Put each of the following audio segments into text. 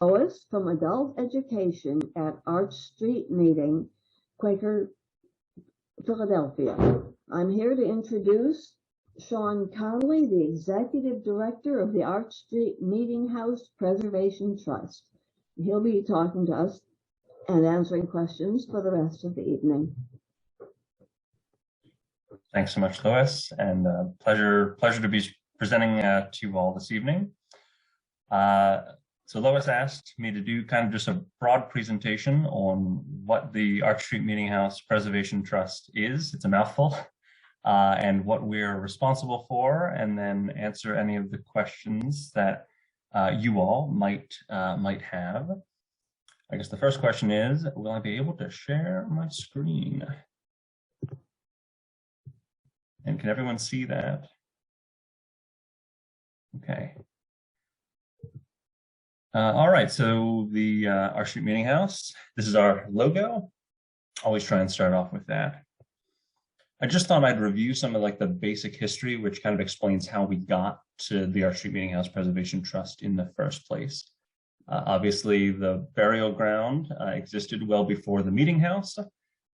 Lois from Adult Education at Arch Street Meeting, Quaker, Philadelphia. I'm here to introduce Sean Connelly, the Executive Director of the Arch Street Meeting House Preservation Trust. He'll be talking to us and answering questions for the rest of the evening. Thanks so much, Lois, and pleasure to be presenting to you all this evening. So Lois asked me to do kind of just a broad presentation on what the Arch Street Meeting House Preservation Trust is. It's a mouthful, and what we're responsible for, and then answer any of the questions that you all might have. I guess the first question is, will I be able to share my screen? And can everyone see that? Okay. All right, so the Arch Street Meeting House, this is our logo. Always try and start off with that. I just thought I'd review some of like the basic history, which kind of explains how we got to the Arch Street Meeting House Preservation Trust in the first place. Obviously, the burial ground existed well before the meeting house,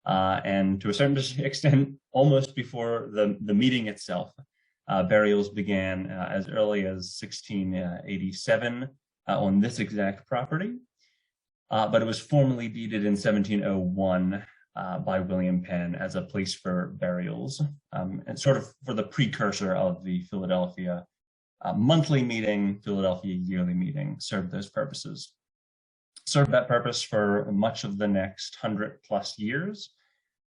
and to a certain extent, almost before the meeting itself. Burials began as early as 1687 on this exact property, but it was formally deeded in 1701 by William Penn as a place for burials, and sort of for the precursor of the Philadelphia monthly meeting, Philadelphia yearly meeting, served those purposes. Served that purpose for much of the next 100+ years,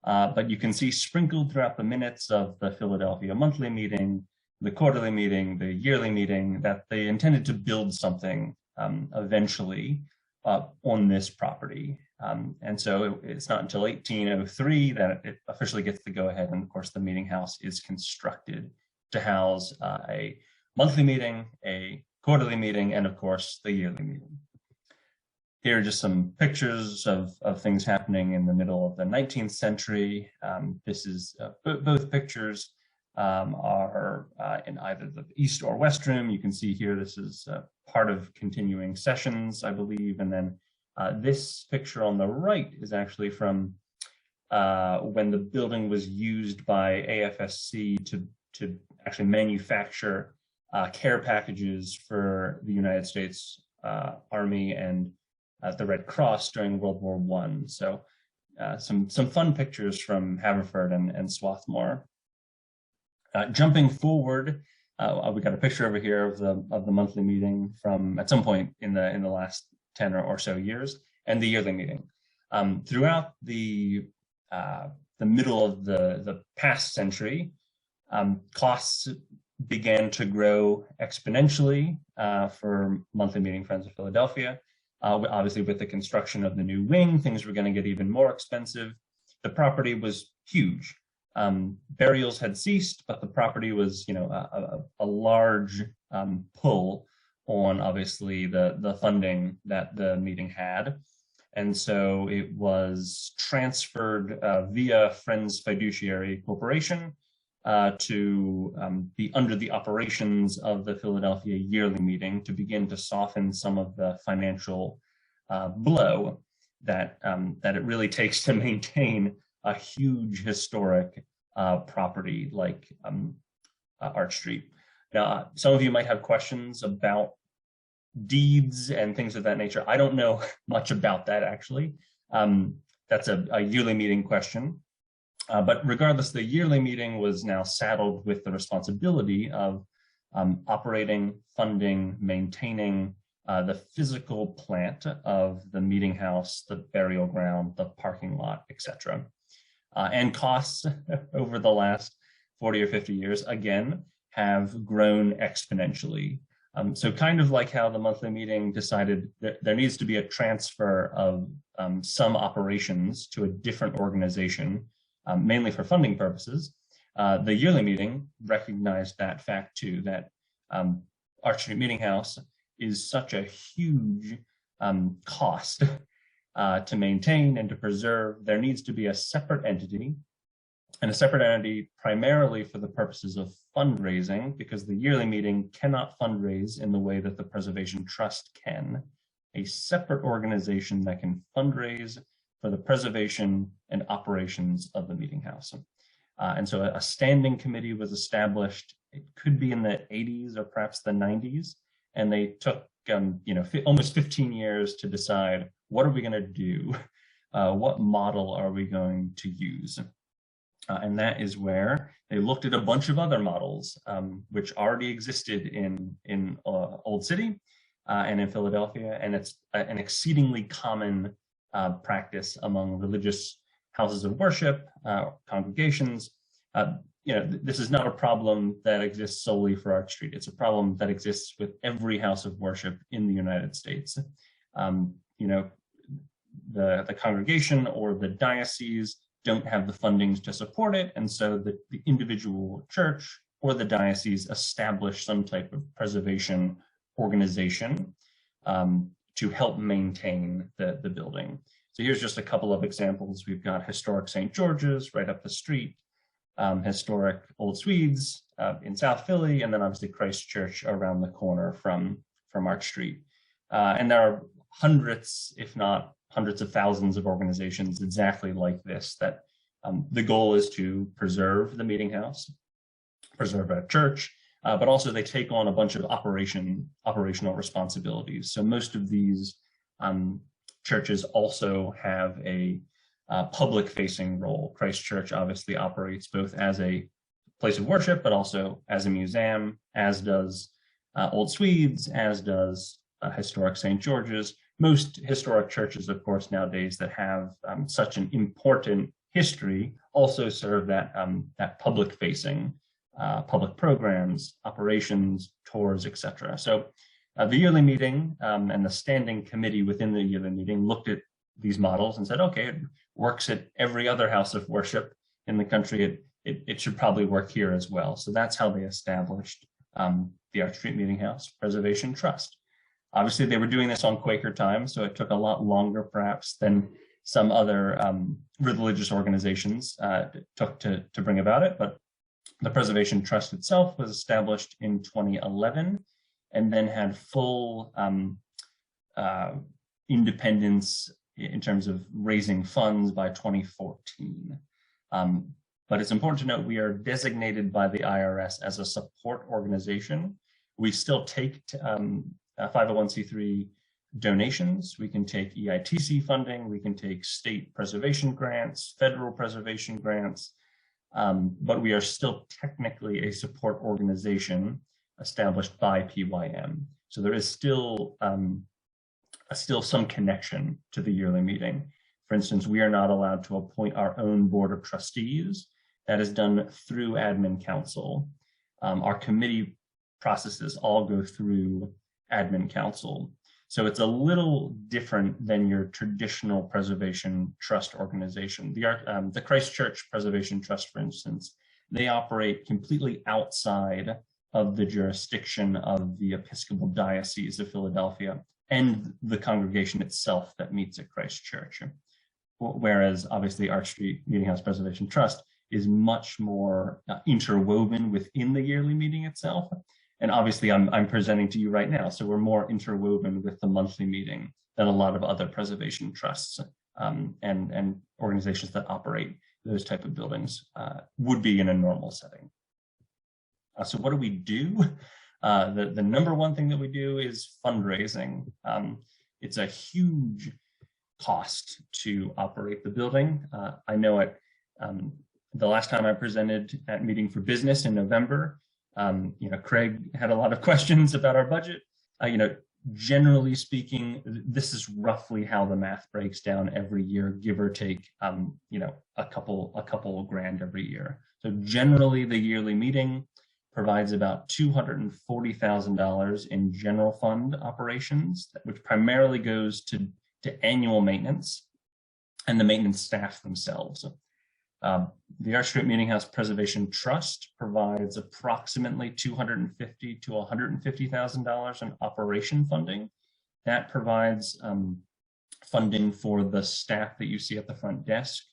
but you can see sprinkled throughout the minutes of the Philadelphia monthly meeting, the quarterly meeting, the yearly meeting, that they intended to build something eventually on this property. And so it's not until 1803 that it officially gets the go-ahead, and of course the meeting house is constructed to house a monthly meeting, a quarterly meeting, and of course the yearly meeting. Here are just some pictures of things happening in the middle of the 19th century. This is both pictures are in either the east or west room. You can see here this is part of continuing sessions, I believe, and then this picture on the right is actually from when the building was used by AFSC to actually manufacture care packages for the United States Army and the Red Cross during World War I. So some fun pictures from Haverford and Swarthmore. Jumping forward, we got a picture over here of the monthly meeting from at some point in the last 10 or so years, and the yearly meeting. Throughout the middle of the past century, costs began to grow exponentially for monthly meeting Friends of Philadelphia. Obviously, with the construction of the new wing, things were going to get even more expensive. The property was huge. Burials had ceased, but the property was, a large pull on obviously the funding that the meeting had. And so it was transferred via Friends Fiduciary Corporation to be under the operations of the Philadelphia yearly meeting to begin to soften some of the financial blow that it really takes to maintain a huge historic property like Arch Street. Now, some of you might have questions about deeds and things of that nature. I don't know much about that, actually. That's a yearly meeting question. But regardless, the yearly meeting was now saddled with the responsibility of operating, funding, maintaining the physical plant of the meeting house, the burial ground, the parking lot, etc. And costs over the last 40 or 50 years, again, have grown exponentially. So kind of like how the monthly meeting decided that there needs to be a transfer of some operations to a different organization, mainly for funding purposes, the yearly meeting recognized that fact too, that Arch Street Meeting House is such a huge cost to maintain and to preserve. There needs to be a separate entity, and a separate entity primarily for the purposes of fundraising, because the yearly meeting cannot fundraise in the way that the Preservation Trust can. a separate organization that can fundraise for the preservation and operations of the meeting house. And so a standing committee was established. It could be in the 80s or perhaps the 90s. And they took almost 15 years to decide, what are we going to do? What model are we going to use? And that is where they looked at a bunch of other models, which already existed in Old City and in Philadelphia. And it's an exceedingly common practice among religious houses of worship, congregations. This is not a problem that exists solely for Arch Street. It's a problem that exists with every house of worship in the United States. The congregation or the diocese don't have the fundings to support it, and so the individual church or the diocese establish some type of preservation organization to help maintain the building. So here's just a couple of examples. We've got historic St. George's right up the street, historic Old Swedes in South Philly, and then obviously Christ Church around the corner from Arch Street. And there are hundreds, if not hundreds of thousands of organizations exactly like this, that the goal is to preserve the meeting house, preserve a church, but also they take on a bunch of operational responsibilities. So most of these churches also have a public-facing role. Christ Church obviously operates both as a place of worship, but also as a museum, as does Old Swedes, as does historic St. George's. Most historic churches, of course, nowadays that have such an important history also serve that public-facing, public programs, operations, tours, etc. So the yearly meeting and the standing committee within the yearly meeting looked at these models and said, okay, it works at every other house of worship in the country. It should probably work here as well. So that's how they established the Arch Street Meeting House Preservation Trust. Obviously, they were doing this on Quaker time, so it took a lot longer, perhaps, than some other religious organizations took to bring about it. But the Preservation Trust itself was established in 2011 and then had full independence in terms of raising funds by 2014. But it's important to note we are designated by the IRS as a support organization. We still take 501c3 donations. We can take EITC funding. We can take state preservation grants, federal preservation grants, but we are still technically a support organization established by PYM. So there is still some connection to the yearly meeting. For instance, we are not allowed to appoint our own board of trustees. That is done through admin council. Our committee processes all go through admin council. So it's a little different than your traditional preservation trust organization. The Christ Church Preservation Trust, for instance, they operate completely outside of the jurisdiction of the Episcopal Diocese of Philadelphia and the congregation itself that meets at Christ Church. Whereas obviously Arch Street Meeting House Preservation Trust is much more interwoven within the yearly meeting itself. And obviously I'm presenting to you right now, so we're more interwoven with the monthly meeting than a lot of other preservation trusts and organizations that operate those type of buildings would be in a normal setting. So what do we do? The number one thing that we do is fundraising. It's a huge cost to operate the building. I know it. The last time I presented at Meeting for Business in November, Craig had a lot of questions about our budget. Generally speaking, this is roughly how the math breaks down every year, give or take, a couple grand every year. So generally, the yearly meeting provides about $240,000 in general fund operations, which primarily goes to annual maintenance and the maintenance staff themselves. The Arch Street Meeting House Preservation Trust provides approximately $250,000 to $150,000 in operation funding. That provides funding for the staff that you see at the front desk,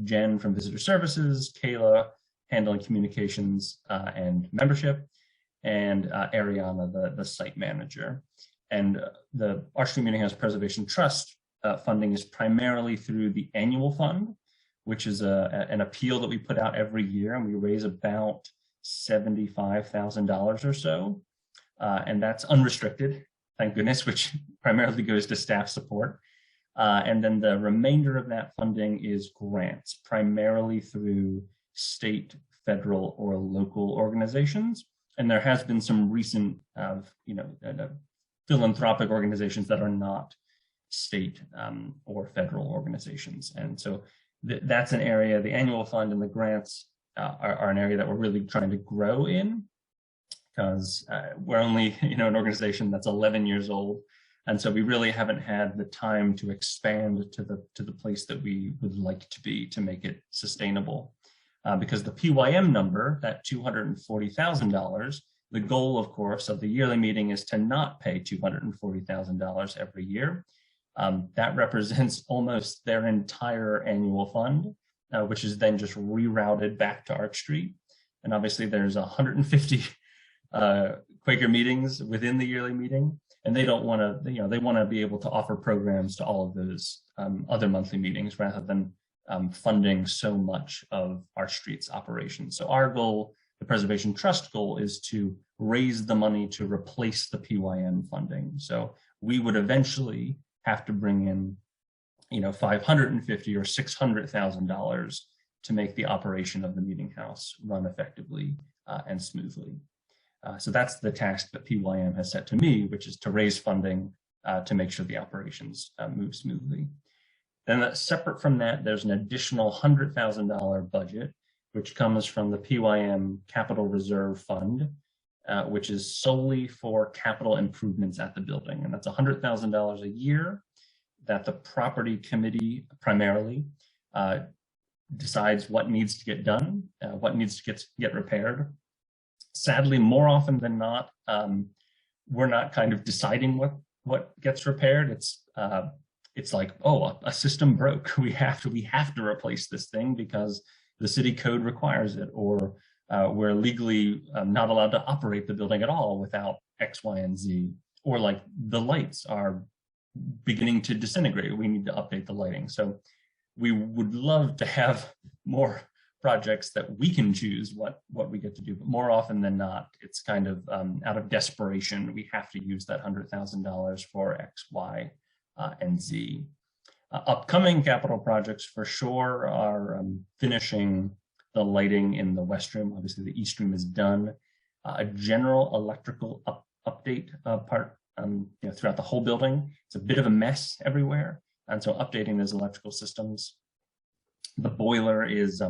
Jen from Visitor Services, Kayla handling communications and membership, and Ariana, the site manager. And the Arch Street Meeting House Preservation Trust funding is primarily through the annual fund, which is an appeal that we put out every year, and we raise about $75,000 or so. And that's unrestricted, thank goodness, which primarily goes to staff support. And then the remainder of that funding is grants, primarily through state, federal, or local organizations. And there has been some recent, philanthropic organizations that are not state or federal organizations. And so that's an area, the annual fund and the grants are an area that we're really trying to grow in, because we're only, an organization that's 11 years old. And so we really haven't had the time to expand to the place that we would like to be to make it sustainable. Because the PYM number, that $240,000, the goal, of course, of the yearly meeting is to not pay $240,000 every year. That represents almost their entire annual fund, which is then just rerouted back to Arch Street. And obviously there's 150 Quaker meetings within the yearly meeting, and they don't want to, they want to be able to offer programs to all of those other monthly meetings rather than funding so much of Arch Street's operations. So our goal, the Preservation Trust goal, is to raise the money to replace the PYM funding. So we would eventually have to bring in, $550,000 or $600,000 to make the operation of the meeting house run effectively and smoothly. So that's the task that PYM has set to me, which is to raise funding to make sure the operations move smoothly. Then separate from that, there's an additional $100,000 budget, which comes from the PYM Capital Reserve Fund, which is solely for capital improvements at the building. And that's $100,000 a year that the property committee primarily decides what needs to get done, what needs to get repaired. Sadly, more often than not, we're not kind of deciding what gets repaired. It's like, oh, a system broke. We have to replace this thing because the city code requires it, or we're legally not allowed to operate the building at all without X, Y, and Z. Or like the lights are beginning to disintegrate. We need to update the lighting. So we would love to have more projects that we can choose what we get to do, but more often than not, it's kind of out of desperation, we have to use that $100,000 for X, Y, and Z. Upcoming capital projects for sure are finishing the lighting in the West Room. Obviously the East Room is done. A general electrical update part throughout the whole building. It's a bit of a mess everywhere. And so updating those electrical systems. The boiler is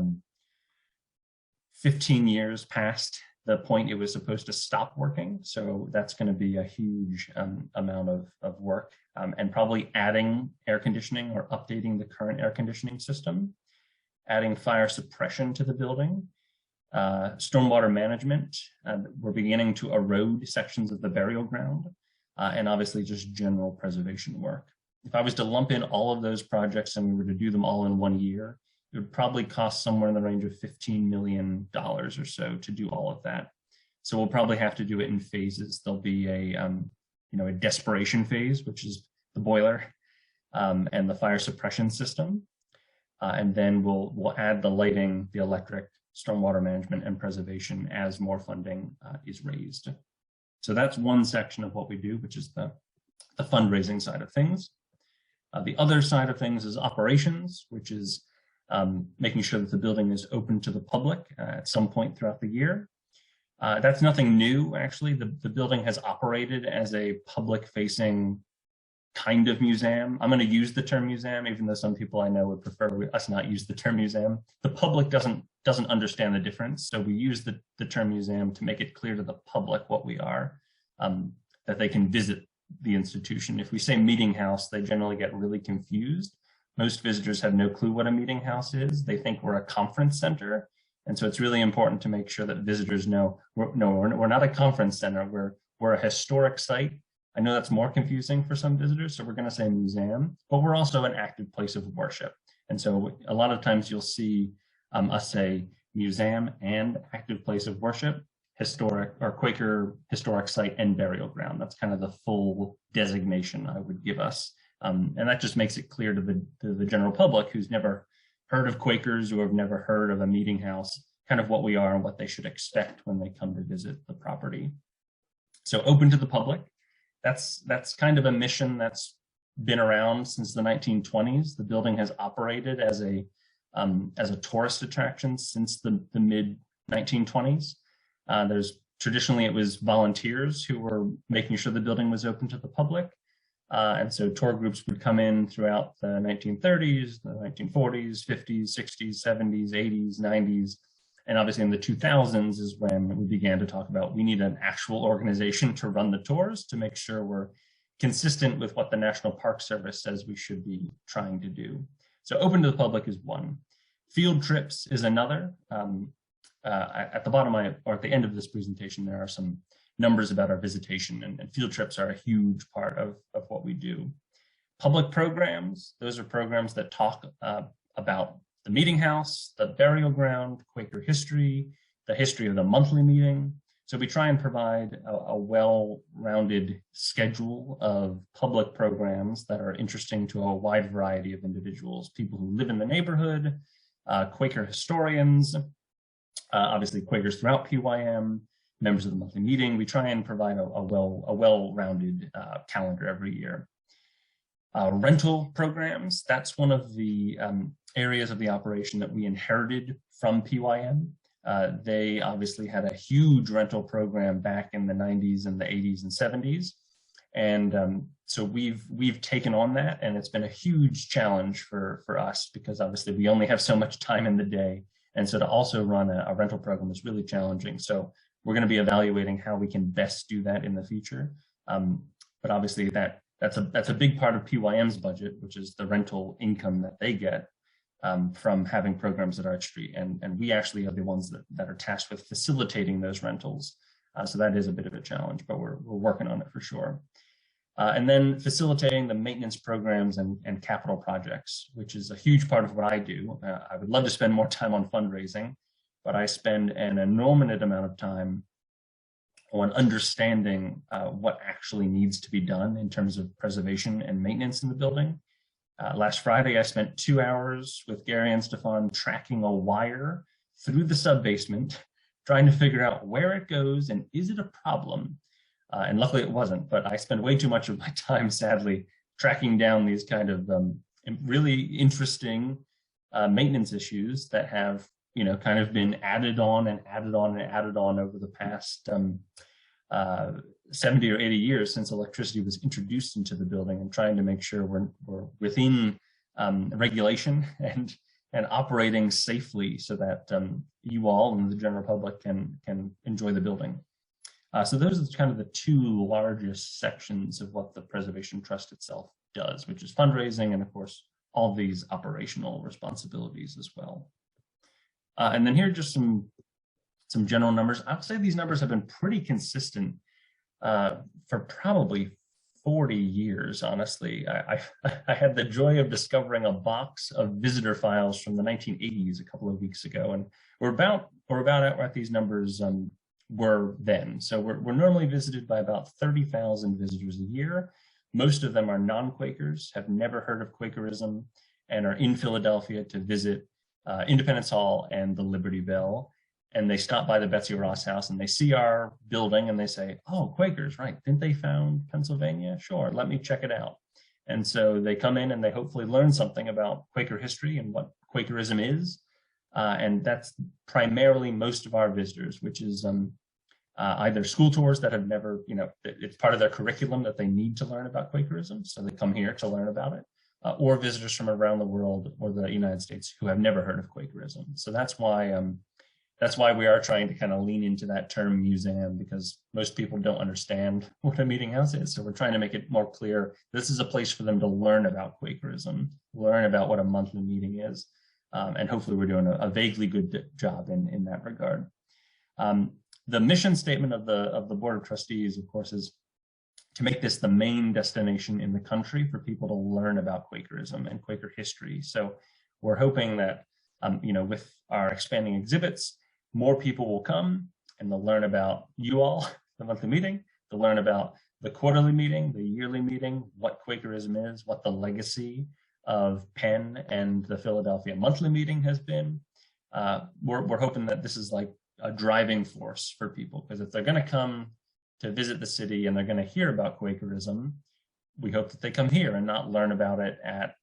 15 years past the point it was supposed to stop working. So that's going to be a huge amount of work, and probably adding air conditioning or updating the current air conditioning system, adding fire suppression to the building, stormwater management. We're beginning to erode sections of the burial ground, and obviously just general preservation work. If I was to lump in all of those projects and we were to do them all in 1 year, it would probably cost somewhere in the range of $15 million or so to do all of that. So we'll probably have to do it in phases. There'll be a desperation phase, which is the boiler and the fire suppression system. And then we'll add the lighting, the electric, stormwater management, and preservation as more funding is raised. So that's one section of what we do, which is the fundraising side of things. The other side of things is operations, which is making sure that the building is open to the public at some point throughout the year. That's nothing new, actually. The building has operated as a public-facing kind of museum. I'm going to use the term museum, even though some people I know would prefer us not use the term museum. The public doesn't understand the difference, so we use the term museum to make it clear to the public what we are, that they can visit the institution. If we say meeting house, they generally get really confused. Most visitors have no clue what a meeting house is. They think we're a conference center. And so it's really important to make sure that visitors know, we're not a conference center. We're a historic site. I know that's more confusing for some visitors, so we're going to say museum, but we're also an active place of worship. And so a lot of times you'll see us say museum and active place of worship. historic or Quaker historic site and burial ground. That's kind of the full designation I would give us. And that just makes it clear to the general public who's never heard of Quakers or have never heard of a meeting house, kind of what we are and what they should expect when they come to visit the property. So open to the public. That's kind of a mission that's been around since the 1920s. The building has operated as a tourist attraction since the mid 1920s. Traditionally it was volunteers who were making sure the building was open to the public. And so tour groups would come in throughout the 1930s, the 1940s, 50s, 60s, 70s, 80s, 90s. And obviously in the 2000s is when we began to talk about we need an actual organization to run the tours to make sure we're consistent with what the National Park Service says we should be trying to do. So open to the public is one. Field trips is another. At the bottom or at the end of this presentation, there are some numbers about our visitation, and field trips are a huge part of what we do. Public programs, those are programs that talk about the meeting house, the burial ground, Quaker history, the history of the monthly meeting. So we try and provide a well-rounded schedule of public programs that are interesting to a wide variety of individuals, people who live in the neighborhood, Quaker historians, obviously Quakers throughout PYM, members of the monthly meeting. We try and provide a well-rounded calendar every year. Rental programs, that's one of the areas of the operation that we inherited from PYM. They obviously had a huge rental program back in the 90s and the 80s and 70s. And so we've taken on that, and it's been a huge challenge for us because obviously we only have so much time in the day. And so to also run a rental program is really challenging. So we're going to be evaluating how we can best do that in the future. But obviously that's a big part of PYM's budget, which is the rental income that they get from having programs at Arch Street. And we actually are the ones that are tasked with facilitating those rentals. So that is a bit of a challenge, but we're working on it for sure. And then facilitating the maintenance programs and capital projects, which is a huge part of what I do. I would love to spend more time on fundraising, but I spend an enormous amount of time on understanding what actually needs to be done in terms of preservation and maintenance in the building. Last Friday, I spent 2 hours with Gary and Stefan tracking a wire through the sub-basement, trying to figure out where it goes and is it a problem? And luckily it wasn't, but I spent way too much of my time, sadly, tracking down these kind of really interesting maintenance issues that have, kind of been added on and added on and added on over the past 70 or 80 years since electricity was introduced into the building, and trying to make sure we're within regulation and operating safely so that you all and the general public can enjoy the building. So those are kind of the two largest sections of what the Preservation Trust itself does, which is fundraising and, of course, all these operational responsibilities as well. And then here are just some general numbers. I would say these numbers have been pretty consistent for probably 40 years, honestly. I had the joy of discovering a box of visitor files from the 1980s a couple of weeks ago, and we're about at what these numbers were then. So we're normally visited by about 30,000 visitors a year. Most of them are non-Quakers, have never heard of Quakerism, and are in Philadelphia to visit Independence Hall and the Liberty Bell. And they stop by the Betsy Ross House and they see our building and they say, oh, Quakers, right, didn't they found Pennsylvania? Sure, let me check it out. And so they come in and they hopefully learn something about Quaker history and what Quakerism is. And that's primarily most of our visitors, which is either school tours that have never, it's part of their curriculum that they need to learn about Quakerism, so they come here to learn about it, or visitors from around the world or the United States who have never heard of Quakerism. So that's why we are trying to kind of lean into that term museum, because most people don't understand what a meeting house is. So we're trying to make it more clear. This is a place for them to learn about Quakerism, learn about what a monthly meeting is. And hopefully we're doing a vaguely good job in that regard. The mission statement of the Board of Trustees, of course, is to make this the main destination in the country for people to learn about Quakerism and Quaker history. So we're hoping that, with our expanding exhibits, more people will come, and they'll learn about you all, the monthly meeting. They'll learn about the quarterly meeting, the yearly meeting, what Quakerism is, what the legacy of Penn and the Philadelphia monthly meeting has been. We're hoping that this is like a driving force for people, because if they're going to come to visit the city and they're going to hear about Quakerism, we hope that they come here and not learn about it at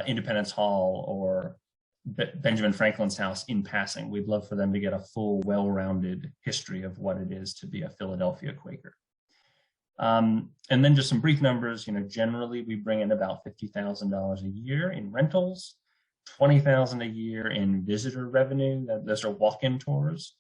Independence Hall or Benjamin Franklin's house in passing. We'd love for them to get a full, well-rounded history of what it is to be a Philadelphia Quaker. And then just some brief numbers. Generally we bring in about $50,000 a year in rentals, $20,000 a year in visitor revenue. Those are walk-in tours.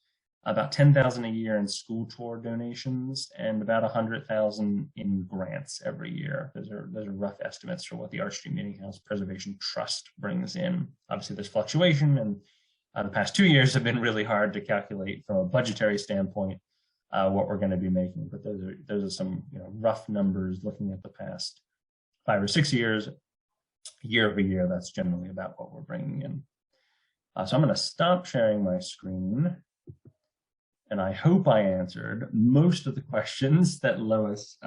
About $10,000 a year in school tour donations, and about $100,000 in grants every year. Those are rough estimates for what the Arch Street Meeting House Preservation Trust brings in. Obviously, there's fluctuation, and the past 2 years have been really hard to calculate from a budgetary standpoint what we're going to be making. But those are some rough numbers looking at the past 5 or 6 years, year over year. That's generally about what we're bringing in. So I'm going to stop sharing my screen. And I hope I answered most of the questions that Lois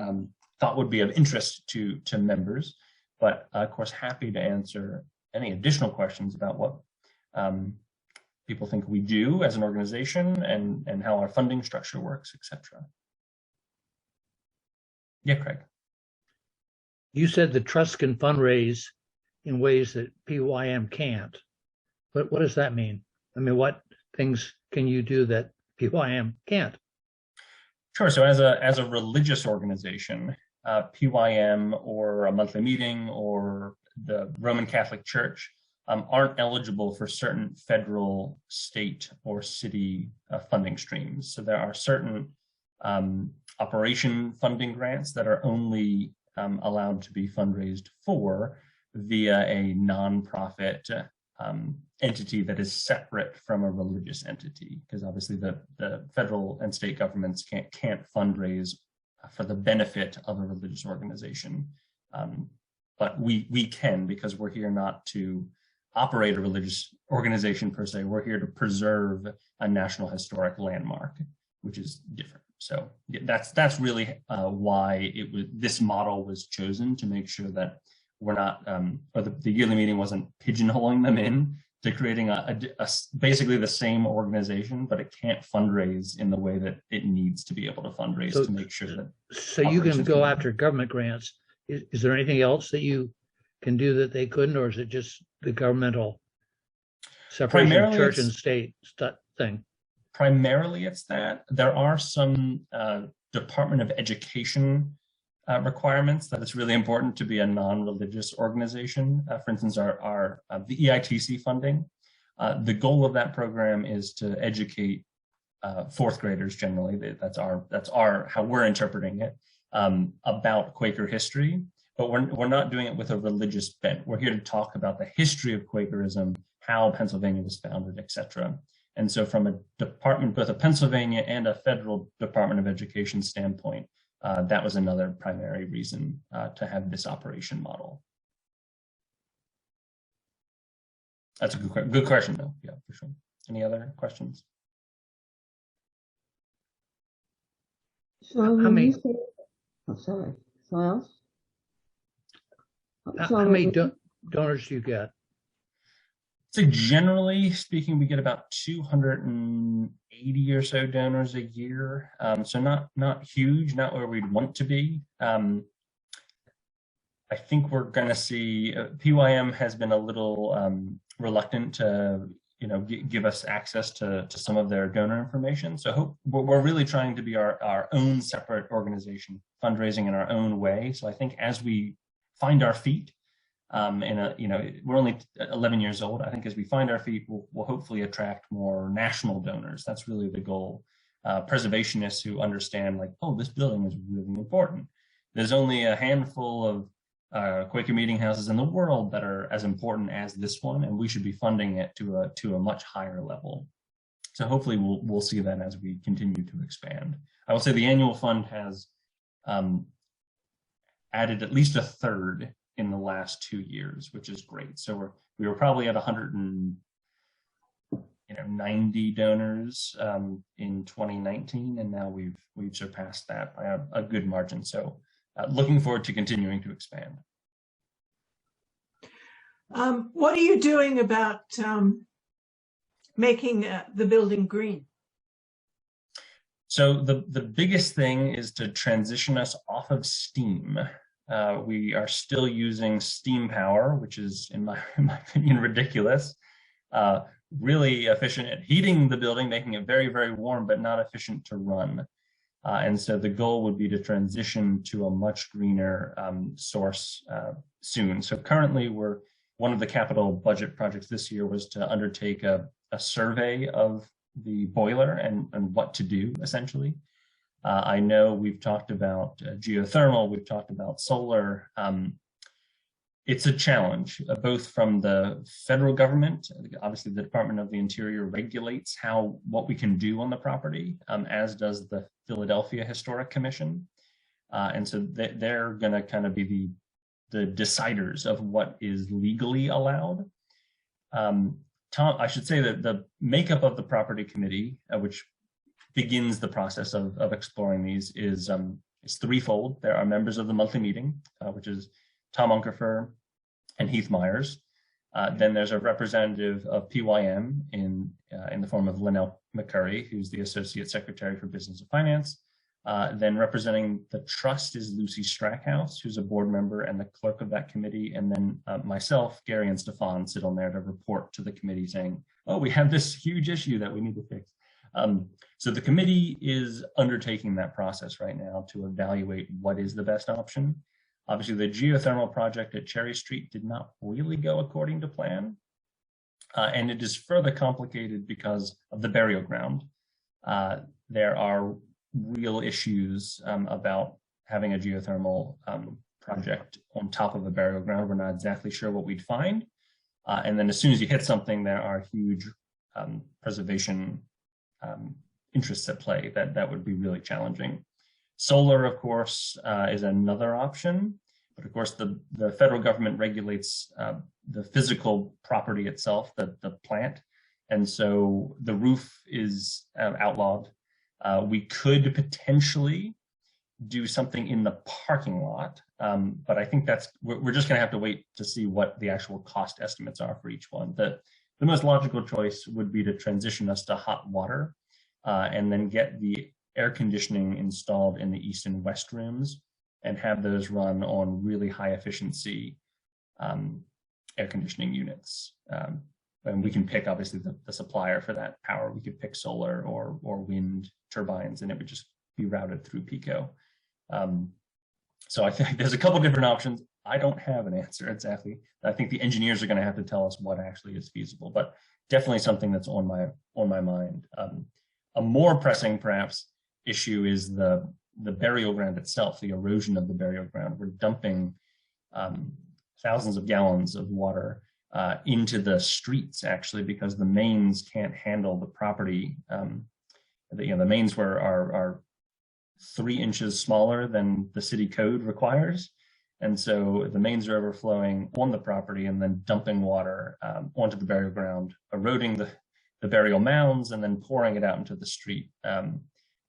thought would be of interest to members, but of course, happy to answer any additional questions about what people think we do as an organization and how our funding structure works, etc. Yeah, Craig. You said the trust can fundraise in ways that PYM can't. But what does that mean? I mean, what things can you do that PYM can't? Sure. So as a religious organization, PYM or a monthly meeting or the Roman Catholic Church aren't eligible for certain federal, state, or city funding streams. So there are certain operation funding grants that are only allowed to be fundraised for via a nonprofit entity that is separate from a religious entity, because obviously the federal and state governments can't fundraise for the benefit of a religious organization. But we can, because we're here not to operate a religious organization per se. We're here to preserve a national historic landmark, which is different. So that's really why this model was chosen, to make sure that we're not, or the yearly meeting wasn't pigeonholing them in to creating basically the same organization, but it can't fundraise in the way that it needs to be able to fundraise to make sure that. So you can go after government grants. Is there anything else that you can do that they couldn't, or is it just the governmental separation of church and state thing? Primarily it's that. There are some Department of Education requirements that it's really important to be a non-religious organization. For instance, the EITC funding. The goal of that program is to educate fourth graders generally. That's how we're interpreting it, about Quaker history. But we're not doing it with a religious bent. We're here to talk about the history of Quakerism, how Pennsylvania was founded, etc. And so from a department, both a Pennsylvania and a federal Department of Education standpoint, that was another primary reason to have this operation model. That's a good question, though. Yeah, for sure. Any other questions? Sean, how many? Sorry. Someone else? How many donors do you get? So generally speaking, we get about 280 or so donors a year. So not huge, not where we'd want to be. I think we're going to see PYM has been a little reluctant to give us access to some of their donor information. So we're really trying to be our own separate organization, fundraising in our own way. So I think as we find our feet, we're only 11 years old. I think as we find our feet, we'll hopefully attract more national donors. That's really the goal. Preservationists who understand, like, oh, this building is really important. There's only a handful of Quaker meeting houses in the world that are as important as this one, and we should be funding it to a much higher level. So hopefully we'll see that as we continue to expand. I will say the annual fund has added at least a third in the last 2 years, which is great. So we were probably at 180 90 donors in 2019, and now we've surpassed that by a good margin. So looking forward to continuing to expand. What are you doing about making the building green? So the biggest thing is to transition us off of steam. We are still using steam power, which is, in my opinion, ridiculous. Really efficient at heating the building, making it very, very warm, but not efficient to run. And so the goal would be to transition to a much greener source soon. So currently, one of the capital budget projects this year was to undertake a survey of the boiler and what to do, essentially. I know we've talked about geothermal, we've talked about solar. It's a challenge, both from the federal government. Obviously, the Department of the Interior regulates what we can do on the property, as does the Philadelphia Historic Commission. And so they're going to kind of be the deciders of what is legally allowed. Tom, I should say that the makeup of the property committee, which begins the process of exploring these, is threefold. There are members of the monthly meeting, which is Tom Unkerfer and Heath Myers. Then there's a representative of PYM in the form of Linnell McCurry, who's the Associate Secretary for Business and Finance. Then representing the trust is Lucy Strackhouse, who's a board member and the clerk of that committee. And then myself, Gary, and Stefan sit on there to report to the committee saying, oh, we have this huge issue that we need to fix. So the committee is undertaking that process right now to evaluate what is the best option. Obviously, the geothermal project at Cherry Street did not really go according to plan. And it is further complicated because of the burial ground. There are real issues about having a geothermal project on top of a burial ground. We're not exactly sure what we'd find. And then as soon as you hit something, there are huge preservation interests at play that would be really challenging. Solar, of course, is another option. But of course, the federal government regulates the physical property itself, the plant. And so the roof is outlawed. We could potentially do something in the parking lot, but I think we're just going to have to wait to see what the actual cost estimates are for each one. The most logical choice would be to transition us to hot water and then get the air conditioning installed in the east and west rooms and have those run on really high efficiency air conditioning units. And we can pick, obviously, the supplier for that power. We could pick solar or wind turbines, and it would just be routed through PICO. So I think there's a couple different options. I don't have an answer exactly. I think the engineers are going to have to tell us what actually is feasible, but definitely something that's on my mind. A more pressing, perhaps, issue is the burial ground itself, the erosion of the burial ground. We're dumping thousands of gallons of water into the streets, actually, because the mains can't handle the property. The mains are 3 inches smaller than the city code requires. And so the mains are overflowing on the property and then dumping water onto the burial ground, eroding the burial mounds and then pouring it out into the street.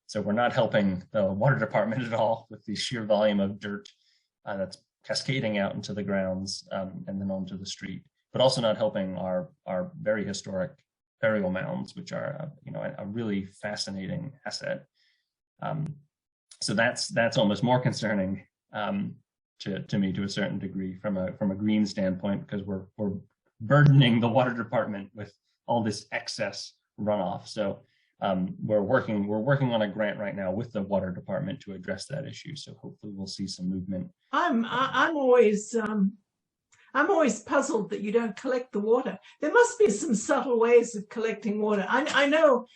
So we're not helping the water department at all with the sheer volume of dirt that's cascading out into the grounds and then onto the street, but also not helping our very historic burial mounds, which are a really fascinating asset. So that's almost more concerning to me to a certain degree from a green standpoint, because we're burdening the water department with all this excess runoff. So we're working on a grant right now with the water department to address that issue. So hopefully we'll see some movement. I'm always puzzled that you don't collect the water. There must be some subtle ways of collecting water. I know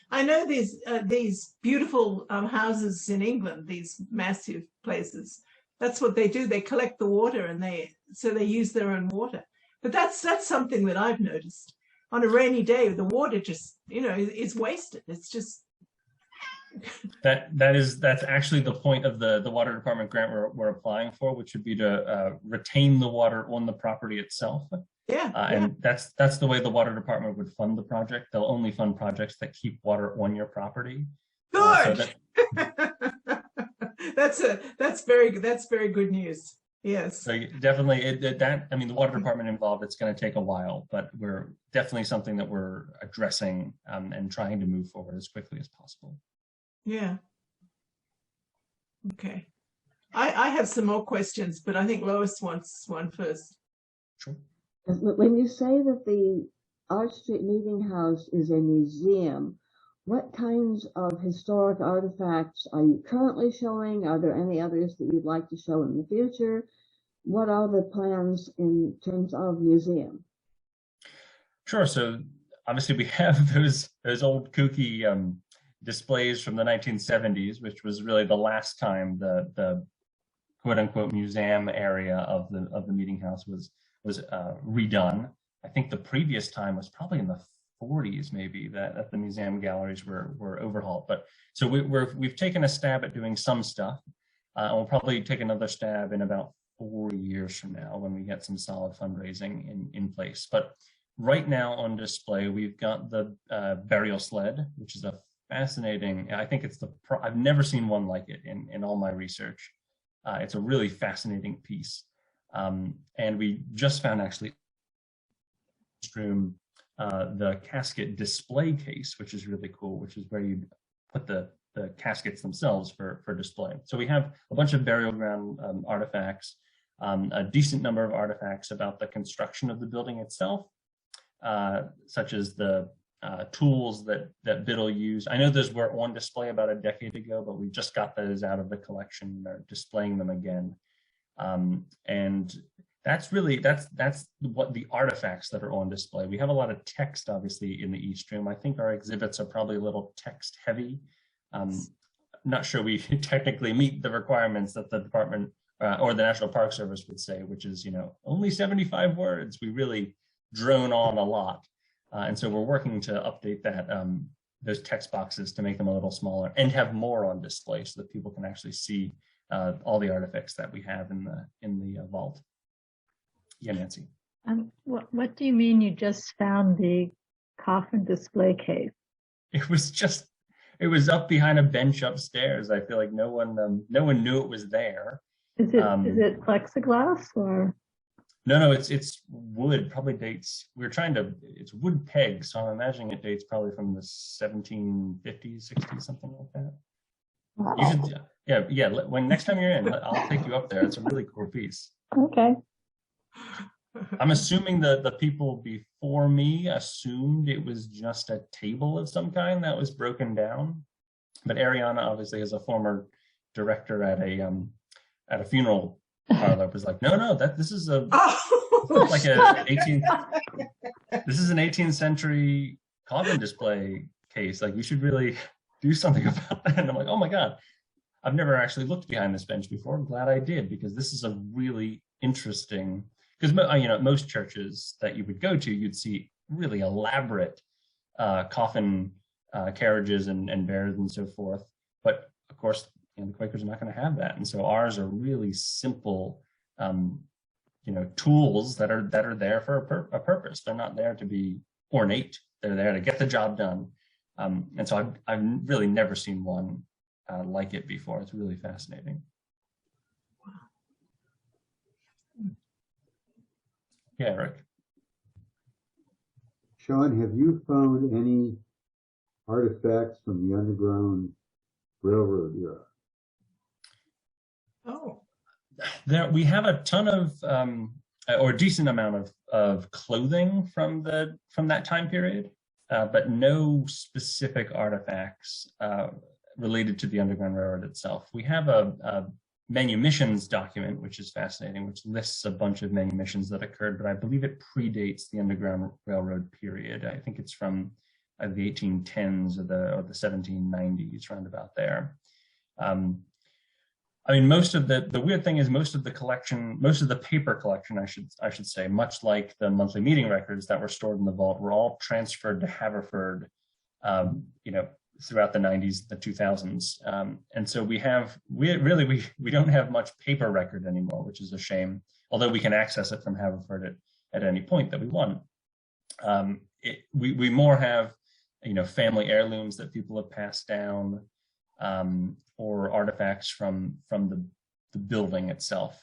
these beautiful houses in England, these massive places. That's what they do. They collect the water and they use their own water. But that's something that I've noticed. On a rainy day, the water just is wasted. It's just that's actually the point of the water department grant we're applying for, which would be to retain the water on the property itself. Yeah. And that's the way the water department would fund the project. They'll only fund projects that keep water on your property. Good. That's very good news. Yes. So definitely I mean, the water department involved, it's going to take a while, but we're definitely something that we're addressing and trying to move forward as quickly as possible. Yeah. Okay. I have some more questions, but I think Lois wants one first. Sure. When you say that the Arch Street Meeting House is a museum, what kinds of historic artifacts are you currently showing? Are there any others that you'd like to show in the future? What are the plans in terms of museum? Sure. So obviously we have those old kooky displays from the 1970s, which was really the last time the quote unquote museum area of the meeting house was redone. I think the previous time was probably in the 40s, maybe, that the museum galleries were overhauled. But so we've taken a stab at doing some stuff. And we'll probably take another stab in about 4 years from now when we get some solid fundraising in place. But right now on display, we've got the burial sled, which is a fascinating, I think it's I've never seen one like it in all my research. It's a really fascinating piece. And we just found actually room the casket display case, which is really cool, which is where you put the caskets themselves for display. So we have a bunch of burial ground artifacts, a decent number of artifacts about the construction of the building itself, such as the tools that Biddle used. I know those were on display about a decade ago, but we just got those out of the collection and are displaying them again. And that's what the artifacts that are on display. We have a lot of text, obviously, in the East Room. I think our exhibits are probably a little text heavy. Not sure we technically meet the requirements that the department or the National Park Service would say, which is, only 75 words. We really drone on a lot. And so we're working to update that, those text boxes to make them a little smaller and have more on display so that people can actually see all the artifacts that we have in the vault. Yeah, Nancy. What do you mean you just found the coffin display case? It was up behind a bench upstairs. I feel like no one knew it was there. Is it plexiglass or? No, it's wood. Probably dates. It's wood pegs, so I'm imagining it dates probably from the 1750s, 60s, something like that. Wow. You should, yeah. When next time you're in, I'll take you up there. It's a really cool piece. Okay. I'm assuming the people before me assumed it was just a table of some kind that was broken down, but Ariana, obviously, as a former director at a funeral parlor, was like, no, this is an 18th century coffin display case. Like, you should really do something about that. And I'm like, oh my God, I've never actually looked behind this bench before. I'm glad I did, because this is a really interesting, because most churches that you would go to, you'd see really elaborate coffin carriages and bears and so forth. But of course, the Quakers are not going to have that, and so ours are really simple, tools that are there for a purpose. They're not there to be ornate. They're there to get the job done. And so I've really never seen one like it before. It's really fascinating. Yeah, Eric. Sean, have you found any artifacts from the Underground Railroad era? Oh. We have a ton of, or a decent amount of clothing from that time period, but no specific artifacts related to the Underground Railroad itself. We have a manumissions document, which is fascinating, which lists a bunch of manumissions that occurred, but I believe it predates the Underground Railroad period. I think it's from the 1810s or the 1790s, round about there. Most of the weird thing is most of the paper collection, I should say, much like the monthly meeting records that were stored in the vault, were all transferred to Haverford, throughout the 90s, the 2000s. And so we don't have much paper record anymore, which is a shame, although we can access it from Haverford at any point that we want. We more have, family heirlooms that people have passed down, or artifacts from the building itself.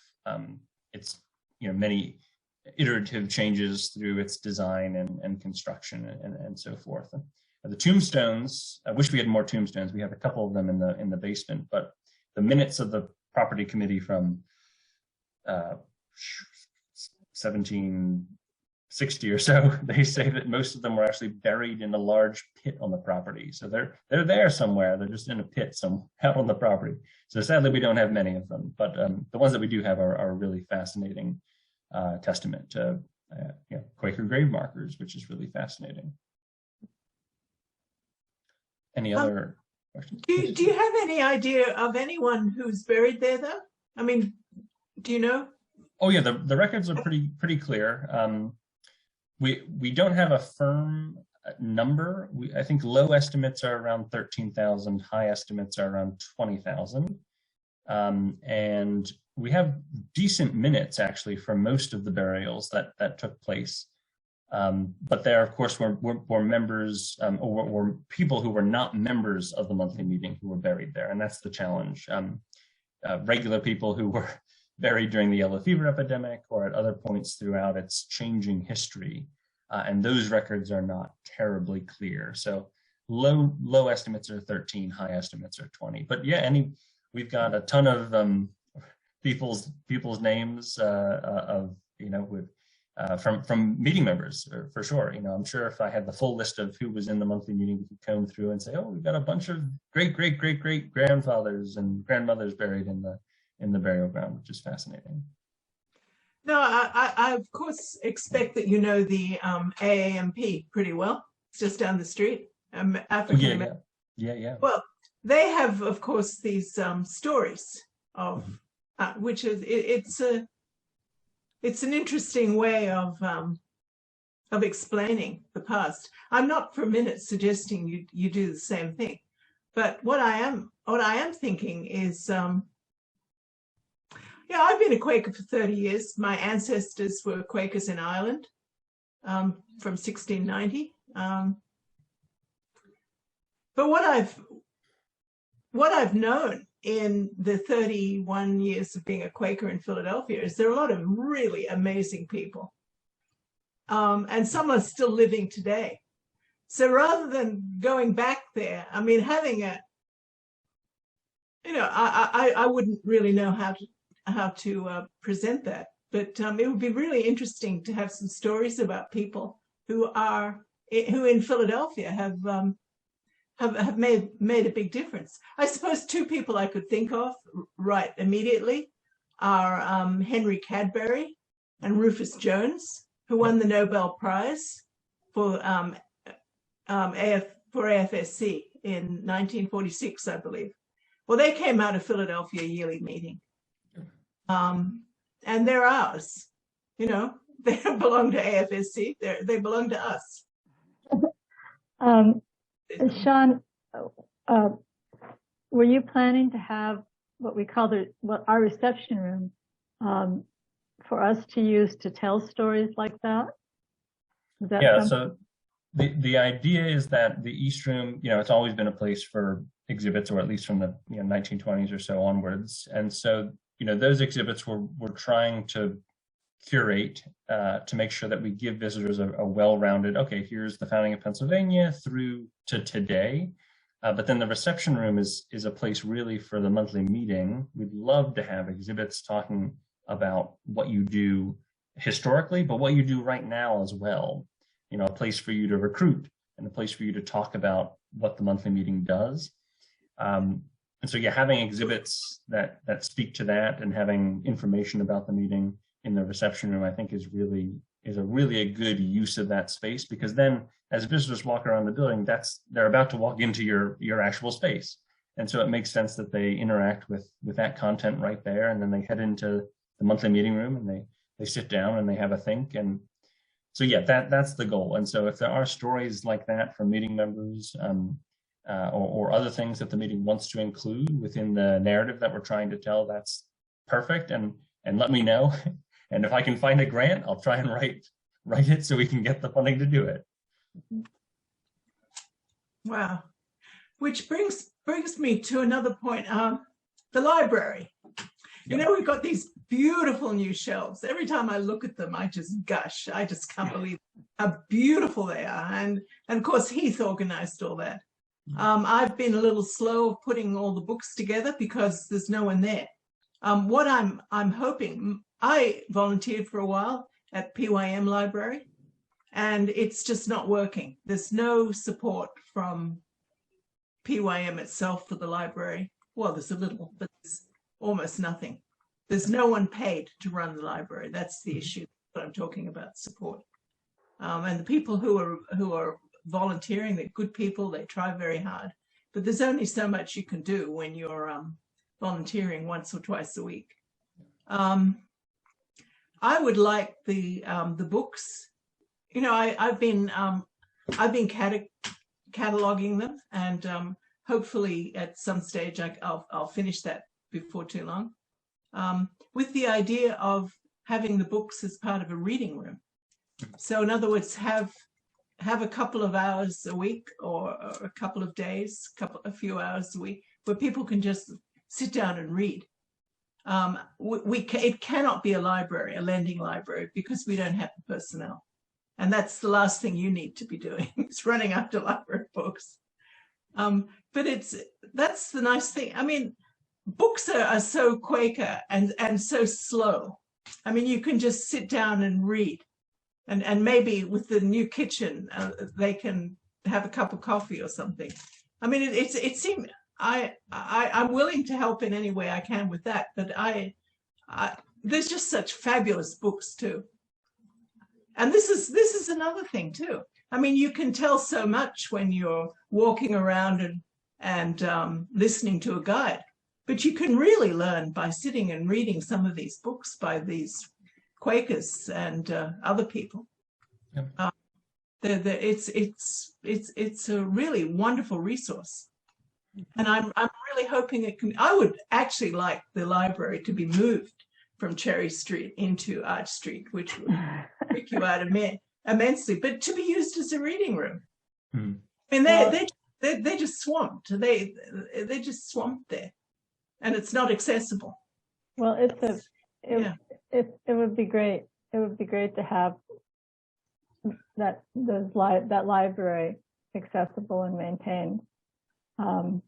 It's many iterative changes through its design and construction and so forth. The tombstones, I wish we had more tombstones. We have a couple of them in the basement, but the minutes of the property committee from 1760 or so, they say that most of them were actually buried in a large pit on the property. So they're there somewhere. They're just in a pit somewhere out on the property. So sadly, we don't have many of them, but the ones that we do have are really fascinating testament to Quaker grave markers, which is really fascinating. Any other questions? Do you have any idea of anyone who's buried there, though? I mean, do you know? Oh yeah, the records are pretty clear. We don't have a firm number. I think low estimates are around 13,000, high estimates are around 20,000. And we have decent minutes actually for most of the burials that took place. But there, of course, were members or were people who were not members of the monthly meeting who were buried there, and that's the challenge. Regular people who were buried during the yellow fever epidemic or at other points throughout its changing history, and those records are not terribly clear. So low estimates are 13, high estimates are 20. But yeah, we've got a ton of people's names from meeting members for sure. I'm sure if I had the full list of who was in the monthly meeting, we could comb through and say, oh, we've got a bunch of great grandfathers and grandmothers buried in the burial ground, which is fascinating. No, I of course expect that you know the AAMP pretty well. It's just down the street. African American. Yeah. Well, they have, of course, these stories of which is it's an interesting way of explaining the past. I'm not for a minute suggesting you do the same thing, but what I am thinking is, I've been a Quaker for 30 years. My ancestors were Quakers in Ireland from 1690. But what I've known in the 31 years of being a Quaker in Philadelphia is there are a lot of really amazing people. And some are still living today. So rather than going back there, I mean, having I wouldn't really know how to present that, but it would be really interesting to have some stories about people who in Philadelphia have made a big difference. I suppose two people I could think of right immediately are Henry Cadbury and Rufus Jones, who won the Nobel Prize for AFSC in 1946, I believe. Well, they came out of Philadelphia yearly meeting. And they're ours. They don't belong to AFSC. They belong to us. Sean, were you planning to have what we call our reception room for us to use to tell stories like that? So the idea is that the East Room, it's always been a place for exhibits, or at least from the 1920s or so onwards. And so, those exhibits we're trying to curate to make sure that we give visitors a well-rounded, okay, here's the founding of Pennsylvania through to today. But then the reception room is a place really for the monthly meeting. We'd love to have exhibits talking about what you do historically, but what you do right now as well. A place for you to recruit and a place for you to talk about what the monthly meeting does. And so, having exhibits that speak to that and having information about the meeting in the reception room, I think is a really good use of that space, because then as visitors walk around the building, they're about to walk into your actual space. And so it makes sense that they interact with that content right there, and then they head into the monthly meeting room and they sit down and they have a think. And so that's the goal. And so if there are stories like that from meeting members, or other things that the meeting wants to include within the narrative that we're trying to tell, that's perfect. And let me know. And if I can find a grant, I'll try and write it so we can get the funding to do it. Wow. Which brings me to another point. The library. You know, we've got these beautiful new shelves. Every time I look at them, I just gush. I just can't believe how beautiful they are. And of course, Heath organized all that. I've been a little slow putting all the books together because there's no one there. What I'm hoping, I volunteered for a while at PYM Library, and it's just not working. There's no support from PYM itself for the library. Well, there's a little, but there's almost nothing. There's no one paid to run the library. That's the issue that I'm talking about, support. And the people who are volunteering, they're good people, they try very hard, but there's only so much you can do when you're volunteering once or twice a week. I would like the books. You know, I've been cataloging them, and hopefully at some stage I'll finish that before too long, with the idea of having the books as part of a reading room. So in other words, have a couple of hours a week, or a couple of days, a few hours a week, where people can just sit down and read. It cannot be a library, a lending library, because we don't have the personnel. And that's the last thing you need to be doing, is running after library books. But that's the nice thing. I mean, books are so Quaker and so slow. I mean, you can just sit down and read. And maybe with the new kitchen, they can have a cup of coffee or something. I mean, it seems I'm willing to help in any way I can with that. But there's just such fabulous books too. And this is another thing too. I mean, you can tell so much when you're walking around and listening to a guide, but you can really learn by sitting and reading some of these books by these Quakers and other people. Yep. It's a really wonderful resource, and I'm really hoping it can. I would actually like the library to be moved from Cherry Street into Arch Street, which would freak you out immensely, but to be used as a reading room. Hmm. And they're just swamped. They're just swamped there, and it's not accessible. Well, it would be great. It would be great to have that library accessible and maintained. I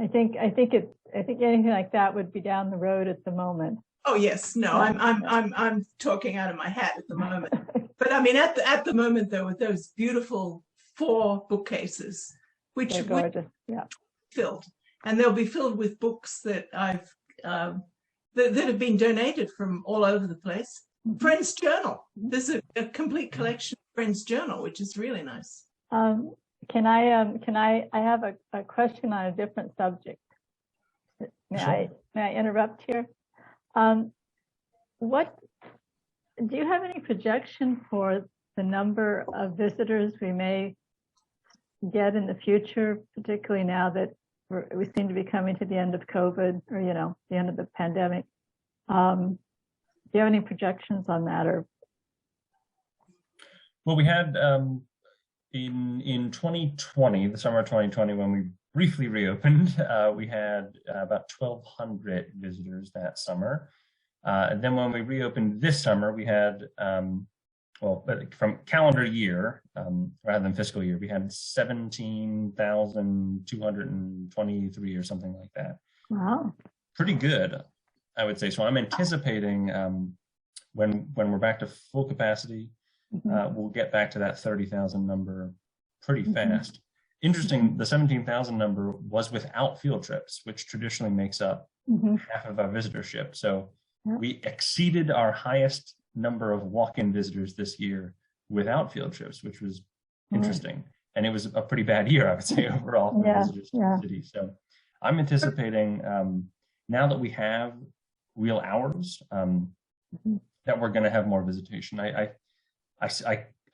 think anything like that would be down the road at the moment. Oh yes, no, I'm talking out of my hat at the moment. But I mean, at the moment though, with those beautiful 4 bookcases, which filled, and they'll be filled with books that I've that have been donated from all over the place. Friends Journal. There's a complete collection of Friends Journal, which is really nice. Can I have a question on a different subject? May I interrupt here? What do you have any projection for the number of visitors we may get in the future, particularly now that we seem to be coming to the end of COVID, or the end of the pandemic? Do you have any projections on that? Or well, we had in 2020, the summer of 2020, when we briefly reopened, we had about 1,200 visitors that summer. And then when we reopened this summer, we had, from calendar year rather than fiscal year, we had 17,223 or something like that. Wow. Pretty good, I would say. So I'm anticipating when we're back to full capacity, we'll get back to that 30,000 number pretty fast. Interesting, the 17,000 number was without field trips, which traditionally makes up half of our visitorship. So we exceeded our highest number of walk-in visitors this year without field trips, which was interesting. And it was a pretty bad year, I would say, overall for visitors to the city. So I'm anticipating now that we have real hours, that we're going to have more visitation. I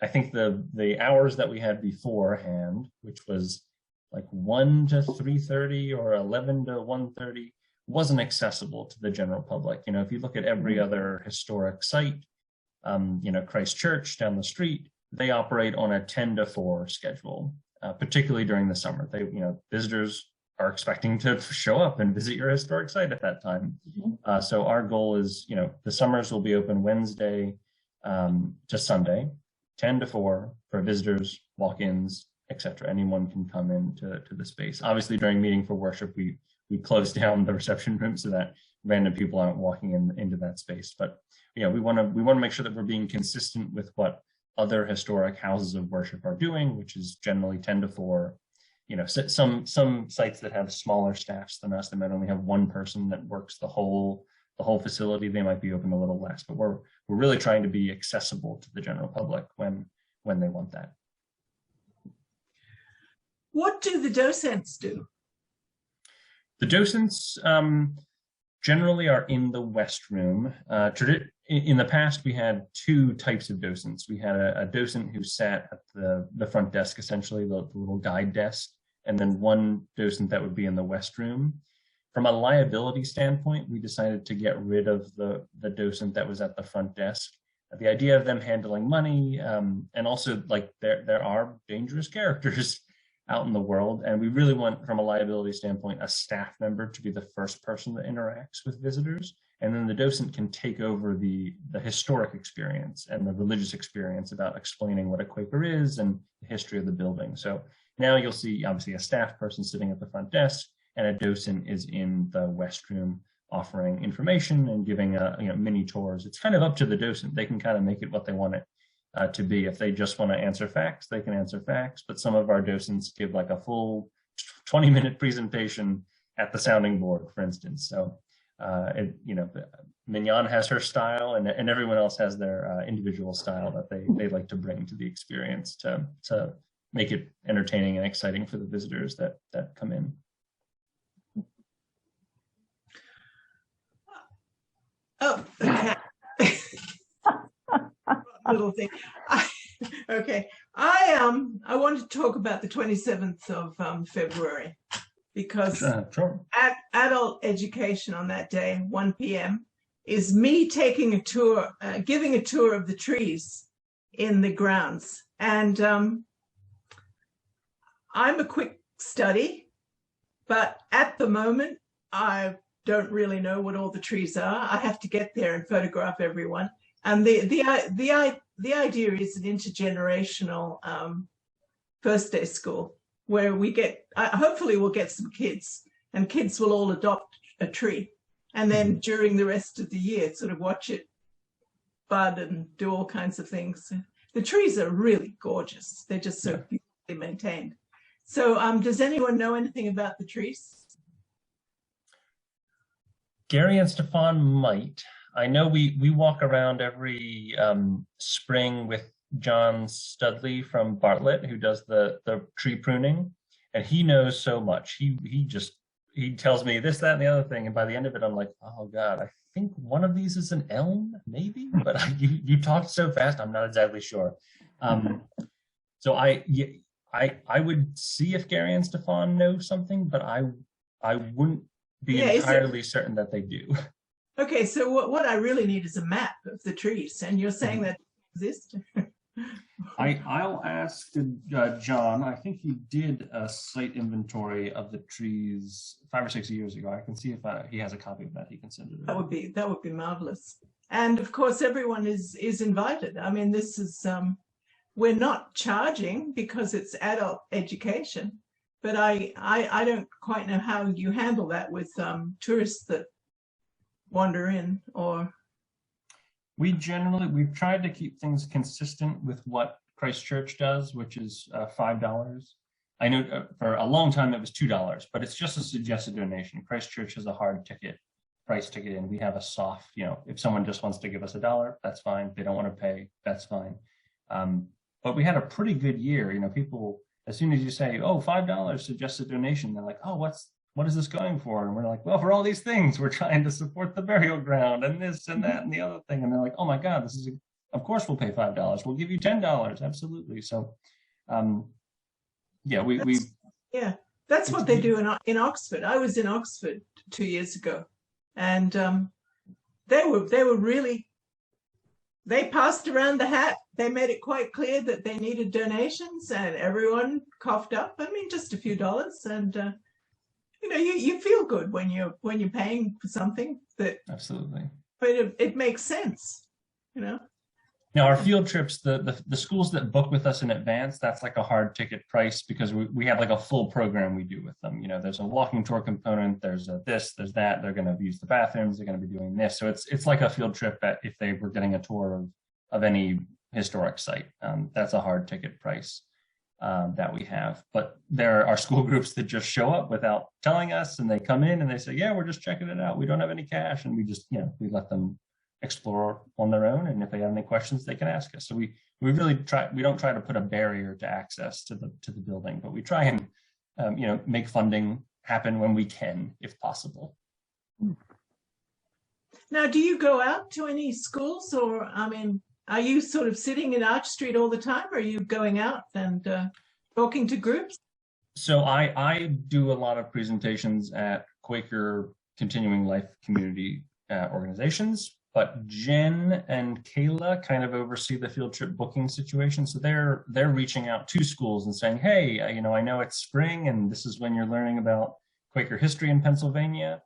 think the hours that we had beforehand, which was like 1 to 3:30 or 11 to 1:30, wasn't accessible to the general public. You know, if you look at every other historic site, you know, Christ Church down the street, they operate on a 10 to 4 schedule, particularly during the summer. They, you know, visitors are expecting to show up and visit your historic site at that time. So our goal is, you know, the summers will be open Wednesday to Sunday, 10 to 4 for visitors, walk-ins, etc. Anyone can come into the space. Obviously, during meeting for worship, we close down the reception room so that random people aren't walking into that space. But yeah, we want to make sure that we're being consistent with what other historic houses of worship are doing, which is generally 10 to 4. You know, some sites that have smaller staffs than us, they might only have one person that works the whole facility. They might be open a little less, but we're really trying to be accessible to the general public when they want that. What do the docents do? The docents generally are in the West Room. In the past, we had 2 types of docents. We had a docent who sat at the front desk, essentially, the little guide desk, and then one docent that would be in the West Room. From a liability standpoint, we decided to get rid of the docent that was at the front desk. The idea of them handling money, and also, like, there are dangerous characters out in the world, and we really want, from a liability standpoint, a staff member to be the first person that interacts with visitors, and then the docent can take over the historic experience and the religious experience about explaining what a Quaker is and the history of the building. So now you'll see, obviously, a staff person sitting at the front desk, and a docent is in the West Room offering information and giving mini tours. It's kind of up to the docent. They can kind of make it what they want it to be. If they just want to answer facts, they can answer facts, but some of our docents give like a full 20-minute presentation at the sounding board, for instance. So, Mignon has her style, and everyone else has their individual style that they like to bring to the experience to make it entertaining and exciting for the visitors that come in. Oh, okay. Little thing. Okay. I want to talk about the 27th of February, because sure. Adult education on that day, 1 p.m., is me taking a tour, giving a tour of the trees in the grounds. And I'm a quick study, but at the moment, I don't really know what all the trees are. I have to get there and photograph everyone. And the idea is an intergenerational first day school where we get, hopefully we'll get some kids, and kids will all adopt a tree. And then during the rest of the year, sort of watch it bud and do all kinds of things. The trees are really gorgeous. They're just so beautifully maintained. So does anyone know anything about the trees? Gary and Stefan might. I know we walk around every spring with John Studley from Bartlett, who does the tree pruning, and he knows so much. He tells me this, that, and the other thing, and by the end of it, I'm like, oh God, I think one of these is an elm, maybe. But you talked so fast, I'm not exactly sure. So I would see if Gary and Stefan know something, but I wouldn't be entirely certain that they do. Okay, so what I really need is a map of the trees, and you're saying that exists? I'll ask John. I think he did a site inventory of the trees 5 or 6 years ago. I can see if he has a copy of that. He can send it. That would be marvelous. And of course, everyone is invited. I mean, this is we're not charging because it's adult education, but I don't quite know how you handle that with tourists that wander in. Or we've tried to keep things consistent with what Christ Church does, which is $5. I know for a long time it was $2, but it's just a suggested donation. Christ Church has a hard price ticket, and we have a soft, if someone just wants to give us $1, that's fine. If they don't want to pay, that's fine. But we had a pretty good year. People, as soon as you say, oh, $5 suggested donation, they're like, oh, what is this going for? And we're like, well, for all these things, we're trying to support the burial ground and this and that and the other thing. And they're like, oh my God, of course we'll pay $5. We'll give you $10. Absolutely. So, That's what they do in Oxford. I was in Oxford 2 years ago, and they were really, they passed around the hat. They made it quite clear that they needed donations, and everyone coughed up. I mean, just a few dollars, and you know, you feel good when you're paying for something that Absolutely. But it makes sense, you know. Now, our field trips, the schools that book with us in advance, that's like a hard ticket price because we have like a full program we do with them. You know, there's a walking tour component, there's this, there's that. They're going to use the bathrooms, they're going to be doing this. So it's like a field trip that if they were getting a tour of any historic site, that's a hard ticket price that we have. But there are school groups that just show up without telling us, and they come in and they say, yeah, we're just checking it out. We don't have any cash, and we just, you know, we let them explore on their own, and if they have any questions they can ask us. So we really try, we don't try to put a barrier to access to the building, but we try and you know, make funding happen when we can, if possible. Now, do you go out to any schools, or I mean, are you sort of sitting in Arch Street all the time, or are you going out and talking to groups? So I do a lot of presentations at Quaker Continuing Life community organizations, but Jen and Kayla kind of oversee the field trip booking situation. So they're reaching out to schools and saying, hey, you know, I know it's spring and this is when you're learning about Quaker history in Pennsylvania.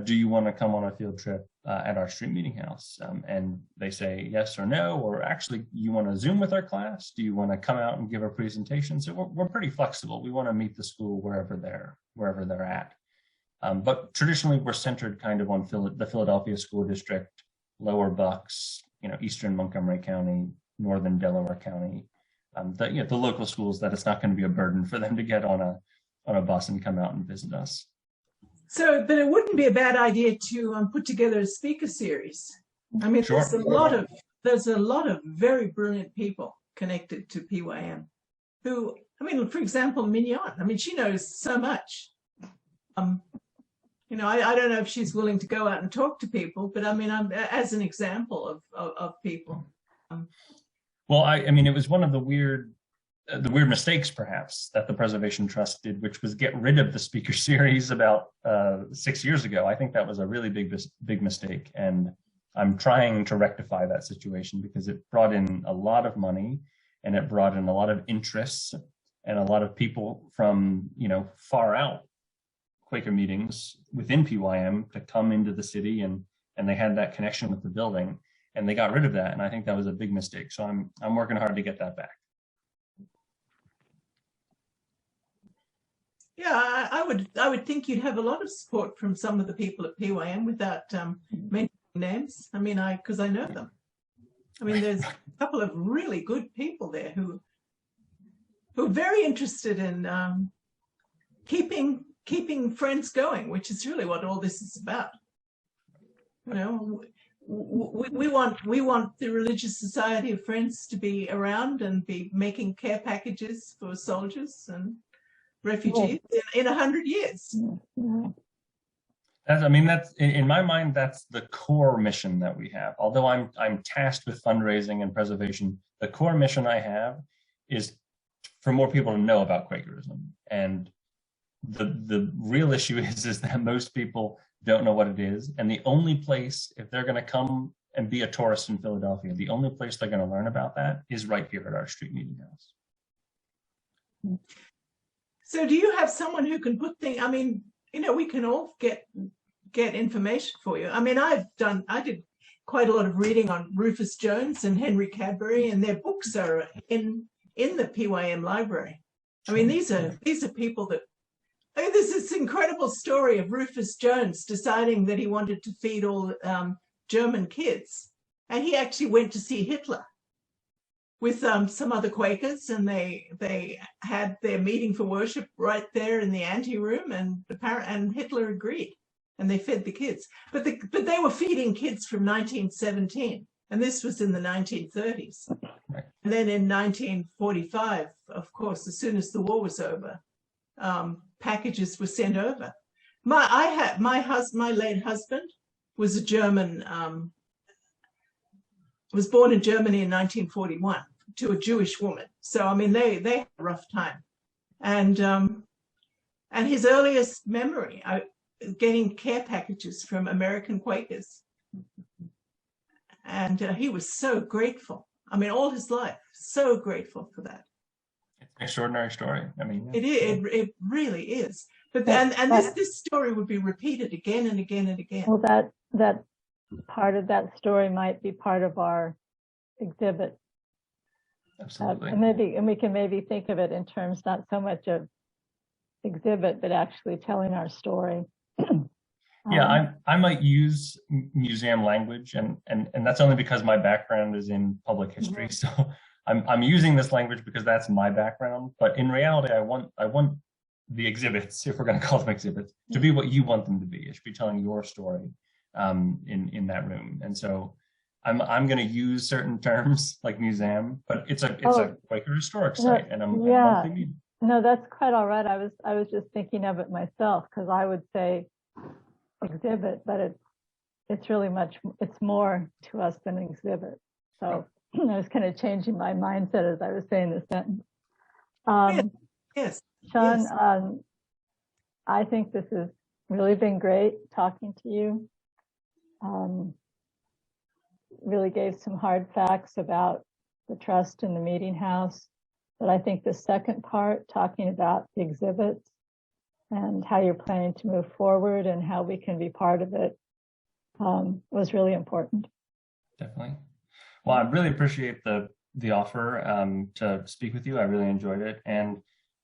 Do you want to come on a field trip at our street meeting house? And they say yes or no, or actually, you want to Zoom with our class? Do you want to come out and give a presentation? So we're pretty flexible. We want to meet the school wherever they're at. But traditionally, we're centered kind of on the Philadelphia School District, Lower Bucks, you know, Eastern Montgomery County, Northern Delaware County, the local schools that it's not going to be a burden for them to get on a bus and come out and visit us. So, but it wouldn't be a bad idea to put together a speaker series. I mean, Sure. there's a lot of very brilliant people connected to PYM who, I mean, for example, Mignon, I mean, she knows so much. You know, I don't know if she's willing to go out and talk to people, but I mean, as an example of people. Well, I mean, it was one of the weird mistakes, perhaps, that the Preservation Trust did, which was get rid of the speaker series about 6 years ago. I think that was a really big mistake, and I'm trying to rectify that situation because it brought in a lot of money, and it brought in a lot of interests and a lot of people from, you know, far out Quaker meetings within PYM to come into the city, and they had that connection with the building, and they got rid of that, and I think that was a big mistake. So I'm working hard to get that back. Yeah, I would think you'd have a lot of support from some of the people at PYM without mentioning names. I mean, because I know them. I mean, there's a couple of really good people there who are very interested in keeping Friends going, which is really what all this is about. You know, we want the Religious Society of Friends to be around and be making care packages for soldiers and refugees in 100 years. I mean, that's in my mind, that's the core mission that we have. Although I'm tasked with fundraising and preservation, the core mission I have is for more people to know about Quakerism. And the real issue is that most people don't know what it is. And the only place, if they're going to come and be a tourist in Philadelphia, the only place they're going to learn about that is right here at our street meeting house. So do you have someone who can put things, I mean, you know, we can all get information for you. I mean, I did quite a lot of reading on Rufus Jones and Henry Cadbury, and their books are in the PYM library. I mean, these are people that, I mean, there's this incredible story of Rufus Jones deciding that he wanted to feed all German kids. And he actually went to see Hitler with some other Quakers, and they had their meeting for worship right there in the anteroom, and Hitler agreed, and they fed the kids. But they were feeding kids from 1917, and this was in the 1930s. And then in 1945, of course, as soon as the war was over, packages were sent over. My late husband was a German, was born in Germany in 1941 to a Jewish woman. So, I mean, they had a rough time. And And his earliest memory, getting care packages from American Quakers. And he was so grateful. I mean, all his life, so grateful for that. It's an extraordinary story. I mean, it really is. But this story would be repeated again and again and again. Well, that part of that story might be part of our exhibit. absolutely. And we can maybe think of it in terms not so much of exhibit, but actually telling our story. Yeah, I might use museum language, and that's only because my background is in public history. So I'm using this language because that's my background. But in reality, I want the exhibits, if we're going to call them exhibits, to be what you want them to be. It should be telling your story in that room. And so I'm going to use certain terms like museum, but it's a Quaker historic site, and I'm no, that's quite all right. I was just thinking of it myself, because I would say exhibit, but it's really it's more to us than an exhibit. So I was kind of changing my mindset as I was saying the sentence. Yes, Sean, yes. I think this has really been great talking to you. Really gave some hard facts about the trust in the meeting house. But I think the second part, talking about the exhibits and how you're planning to move forward and how we can be part of it, was really important. Definitely. Well, I really appreciate the offer to speak with you. I really enjoyed it. And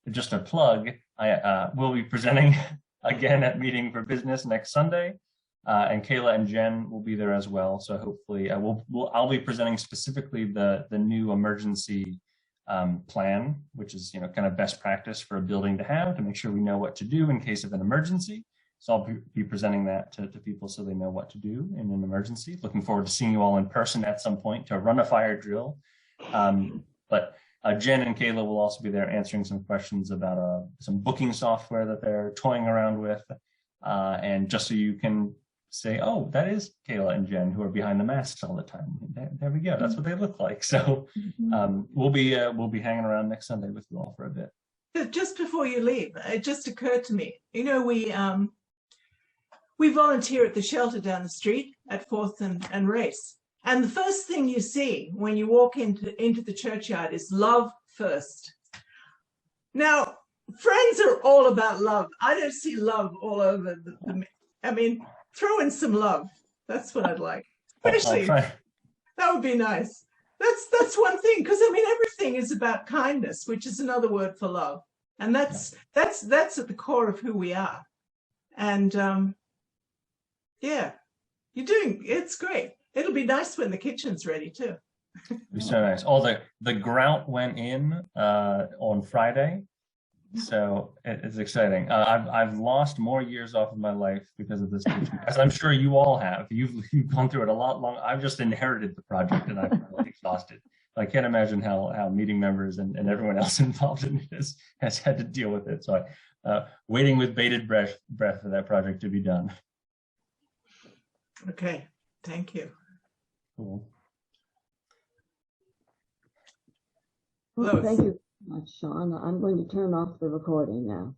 just a plug, I will be presenting again at Meeting for Business next Sunday. And Kayla and Jen will be there as well. So hopefully I'll be presenting specifically the new emergency plan, which is kind of best practice for a building to have to make sure we know what to do in case of an emergency. So I'll be presenting that to people so they know what to do in an emergency. Looking forward to seeing you all in person at some point to run a fire drill. But Jen and Kayla will also be there answering some questions about some booking software that they're toying around with. And just so you can say, oh, that is Kayla and Jen who are behind the masks all the time. There we go. That's what they look like. So we'll be hanging around next Sunday with you all for a bit. Just before you leave, it just occurred to me, we volunteer at the shelter down the street at 4th and Race. And the first thing you see when you walk into the churchyard is love first. Now, Friends are all about love. I don't see love all over I mean, throw in some love. That's what I'd like. Especially, that would be nice. That's one thing, because I mean, everything is about kindness, which is another word for love. And that's at the core of who we are. And yeah, it's great. It'll be nice when the kitchen's ready too. It'd be so nice. Oh, the grout went in on Friday. So it's exciting. I've lost more years off of my life because of this kitchen, as I'm sure you all have. You've gone through it a lot longer. I've just inherited the project and I'm really exhausted. I can't imagine how meeting members and everyone else involved in it has had to deal with it. So waiting with bated breath for that project to be done. Okay, thank you. Cool. Well, thank you very much, Sean. I'm going to turn off the recording now.